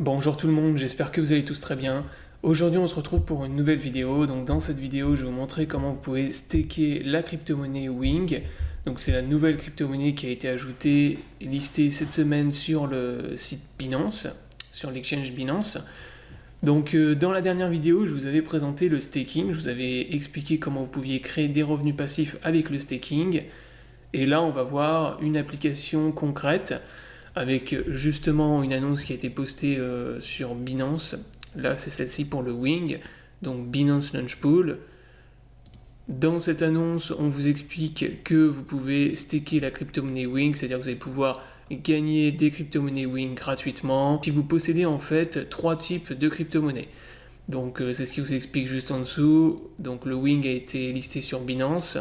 Bonjour tout le monde, j'espère que vous allez tous très bien. Aujourd'hui on se retrouve pour une nouvelle vidéo. Donc dans cette vidéo je vais vous montrer comment vous pouvez staker la crypto-monnaie Wing. Donc c'est la nouvelle crypto-monnaie qui a été ajoutée et listée cette semaine sur le site Binance, sur l'exchange Binance. Donc dans la dernière vidéo je vous avais présenté le staking, je vous avais expliqué comment vous pouviez créer des revenus passifs avec le staking. Et là on va voir une application concrète avec justement une annonce qui a été postée sur Binance. Là, c'est celle-ci pour le Wing, donc Binance Launch Pool. Dans cette annonce, on vous explique que vous pouvez staker la crypto-monnaie Wing, c'est-à-dire que vous allez pouvoir gagner des crypto-monnaies Wing gratuitement si vous possédez en fait 3 types de crypto-monnaies. Donc c'est ce qui vous explique juste en dessous. Donc le Wing a été listé sur Binance.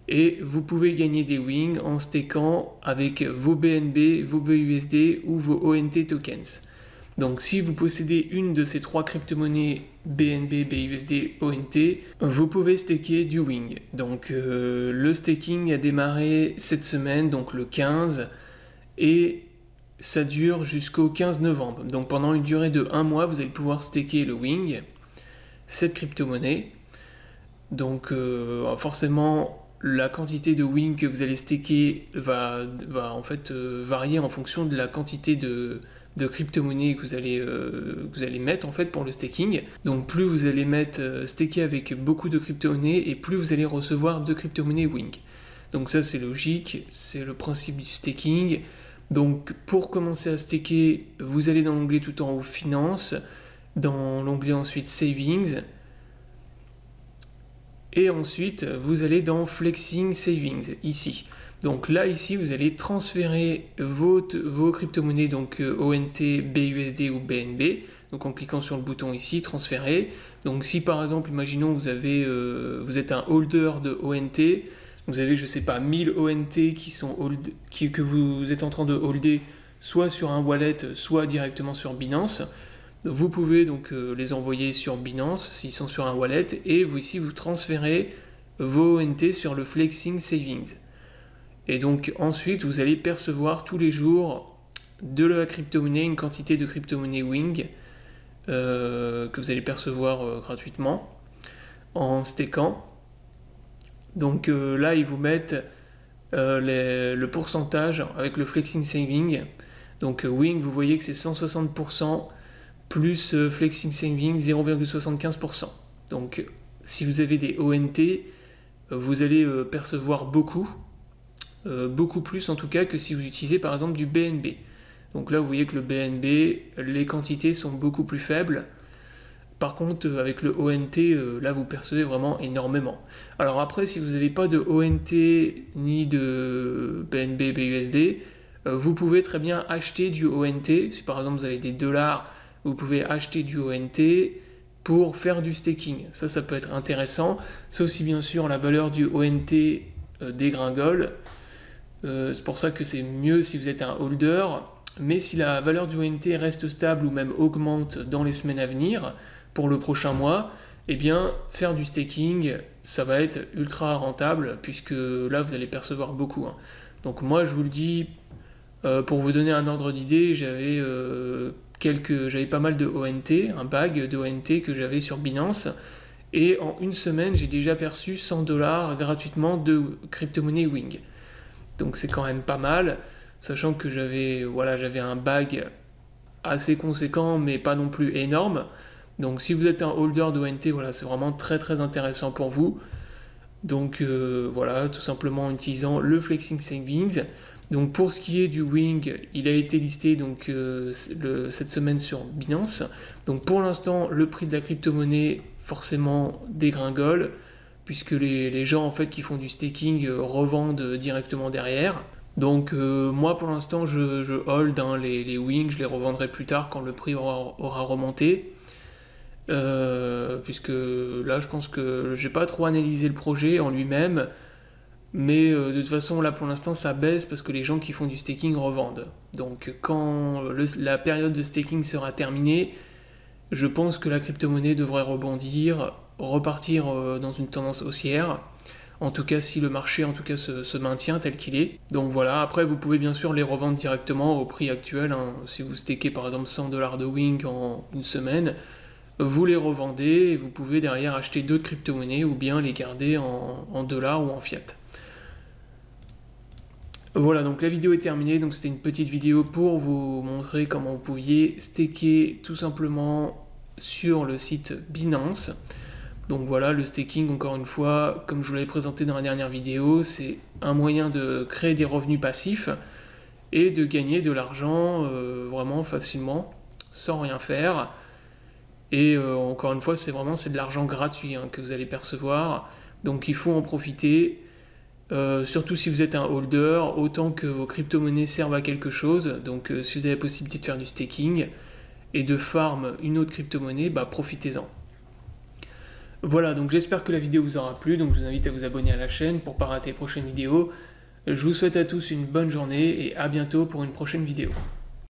Et vous pouvez gagner des wings en stakant avec vos BNB, vos BUSD ou vos ONT tokens. Donc si vous possédez une de ces 3 crypto-monnaies BNB, BUSD, ONT, vous pouvez staker du wing. Donc le staking a démarré cette semaine, donc le 15, et ça dure jusqu'au 15 novembre. Donc pendant une durée de 1 mois, vous allez pouvoir staker le wing, cette crypto-monnaie. Donc forcément, la quantité de wing que vous allez staker va en fait varier en fonction de la quantité de crypto-monnaie que vous allez mettre en fait pour le staking. Donc plus vous allez staker avec beaucoup de crypto-monnaies et plus vous allez recevoir de crypto-monnaies wing. Donc ça c'est logique, c'est le principe du staking. Donc pour commencer à staker, vous allez dans l'onglet tout en haut Finances, dans l'onglet ensuite Savings. Et ensuite, vous allez dans Flexing Savings, ici. Donc là, ici, vous allez transférer vos crypto-monnaies, donc ONT, BUSD ou BNB. Donc en cliquant sur le bouton ici, transférer. Donc si par exemple, imaginons vous êtes un holder de ONT, vous avez, je sais pas, 1000 ONT que vous êtes en train de holder, soit sur un wallet, soit directement sur Binance. Vous pouvez donc les envoyer sur Binance s'ils sont sur un wallet et vous ici vous transférez vos ONT sur le Flexing Savings. Et donc ensuite vous allez percevoir tous les jours de la crypto-monnaie, une quantité de crypto-monnaie Wing que vous allez percevoir gratuitement en stakant. Donc là ils vous mettent le pourcentage avec le Flexing Saving. Donc Wing vous voyez que c'est 160%. Plus Flexing Saving 0,75%. Donc si vous avez des ONT, vous allez percevoir beaucoup plus en tout cas que si vous utilisez par exemple du BNB. Donc là vous voyez que le BNB, les quantités sont beaucoup plus faibles. Par contre avec le ONT, là vous percevez vraiment énormément. Alors après si vous n'avez pas de ONT ni de BNB, BUSD, vous pouvez très bien acheter du ONT. Si par exemple vous avez des dollars, vous pouvez acheter du ONT pour faire du staking. Ça peut être intéressant, sauf si bien sûr la valeur du ONT dégringole. C'est pour ça que c'est mieux si vous êtes un holder. Mais si la valeur du ONT reste stable ou même augmente dans les semaines à venir, pour le prochain mois, eh bien faire du staking, ça va être ultra rentable, puisque là vous allez percevoir beaucoup. Donc moi je vous le dis, pour vous donner un ordre d'idée, j'avais pas mal de ONT, un bag de ONT que j'avais sur Binance, et en une semaine j'ai déjà perçu 100 $ gratuitement de crypto-monnaie Wing. Donc c'est quand même pas mal, sachant que j'avais un bag assez conséquent mais pas non plus énorme. Donc si vous êtes un holder d'ONT, voilà, c'est vraiment très très intéressant pour vous. Donc voilà, tout simplement en utilisant le Flexing Savings. Donc pour ce qui est du Wing, il a été listé donc, cette semaine sur Binance. Donc pour l'instant, le prix de la crypto-monnaie forcément dégringole, puisque les gens en fait qui font du staking revendent directement derrière. Donc moi pour l'instant je hold les Wing, je les revendrai plus tard quand le prix aura remonté. Puisque là je pense que j'ai pas trop analysé le projet en lui-même. Mais de toute façon, là pour l'instant, ça baisse parce que les gens qui font du staking revendent. Donc quand la période de staking sera terminée, je pense que la crypto-monnaie devrait rebondir, repartir dans une tendance haussière. En tout cas, si le marché se maintient tel qu'il est. Donc voilà, après vous pouvez bien sûr les revendre directement au prix actuel. Hein. Si vous stakez par exemple 100$ de Wink en une semaine, vous les revendez et vous pouvez derrière acheter d'autres crypto-monnaies ou bien les garder en dollars ou en fiat. Voilà, donc la vidéo est terminée. Donc c'était une petite vidéo pour vous montrer comment vous pouviez staker tout simplement sur le site Binance. Donc voilà, le staking, encore une fois, comme je vous l'avais présenté dans la dernière vidéo, c'est un moyen de créer des revenus passifs et de gagner de l'argent vraiment facilement, sans rien faire. Et encore une fois, c'est de l'argent gratuit hein, que vous allez percevoir. Donc il faut en profiter, surtout si vous êtes un holder, autant que vos crypto-monnaies servent à quelque chose. Donc si vous avez la possibilité de faire du staking et de farm une autre crypto-monnaie, bah, profitez-en. Voilà, donc j'espère que la vidéo vous aura plu, donc je vous invite à vous abonner à la chaîne pour ne pas rater les prochaines vidéos. Je vous souhaite à tous une bonne journée et à bientôt pour une prochaine vidéo.